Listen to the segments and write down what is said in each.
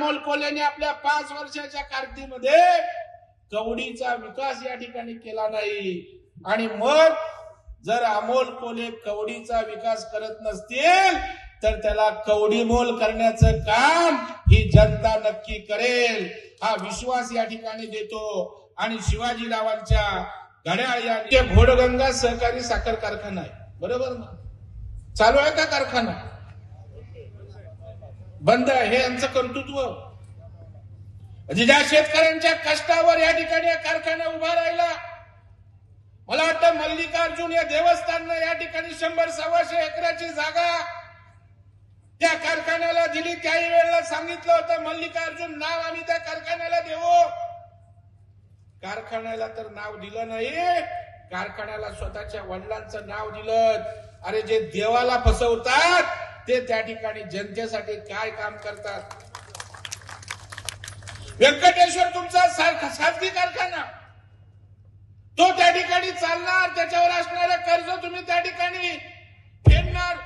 अमोल कोल्हेने आपल्या 5 वर्षाच्या कारकिर्दीमध्ये कवडीचा विकास या ठिकाणी केला नाही। आणि मग जर अमोल कोल्हे कवडीचा विकास करत नसतील तर त्याला कवडीमोल करण्याचं काम ही जनता नक्की करेल, हा विश्वास या ठिकाणी देतो। आणि शिवाजीरावांच्या घड्याळ या घोडगंगा सहकारी साखर कारखाना आहे, बरोबर ना? चालू आहे का कारखाना? बंद आहे। हे यांचं कर्तृत्व, ज्या शेतकऱ्यांच्या कष्टावर या ठिकाणी कारखाना उभा राहिला। मला वाटतं मल्लिकार्जुन या देवस्थाननं या ठिकाणी 100-125 एकराची जागा त्या कारखान्याला दिली। त्याही वेळेला सांगितलं होतं मल्लिकार्जुन नाव आम्ही त्या कारखान्याला देऊ। कारखान्याला तर नाव दिलं नाही, कारखान्याला स्वतःच्या वडिलांचं नाव दिलं। अरे जे देवाला फसवतात ते त्या ठिकाणी जनतेसाठी काय काम करतात? व्यंकटेश्वर तुमचा खासगी कारखाना, तो त्या ठिकाणी चालणार, त्याच्यावर असणारं कर्ज तुम्ही त्या ठिकाणी फेडणार,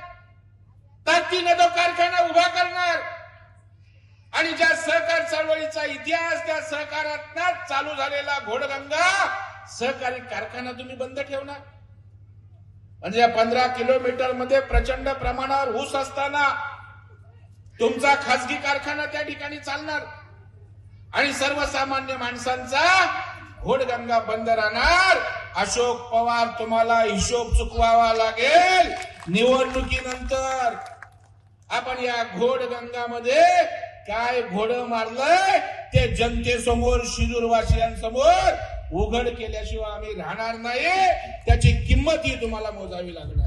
ताकदीने तो कारखाना उभा करणार। आणि ज्या सहकार चळवळीचा इतिहास, त्या सहकारात चालू झालेला घोडगंगा सहकारी कारखाना तुम्ही बंद ठेवणार। म्हणजे 15 किलोमीटर मध्ये प्रचंड प्रमाणावर ऊस असताना तुमचा खासगी कारखाना त्या ठिकाणी चालणार आणि सर्वसामान्य माणसांचा घोडगंगा बंद राहणार। अशोक पवार तुम्हाला हिशोब चुकवावा लागेल निवडणुकीनंतर। आपण या घोडगंगामध्ये काय घोडं मारलंय ते जनतेसमोर, शिरूरवासियांसमोर उघड केल्याशिवाय आम्ही राहणार नाही। त्याची किंमत ही तुम्हाला मोजावी लागणार।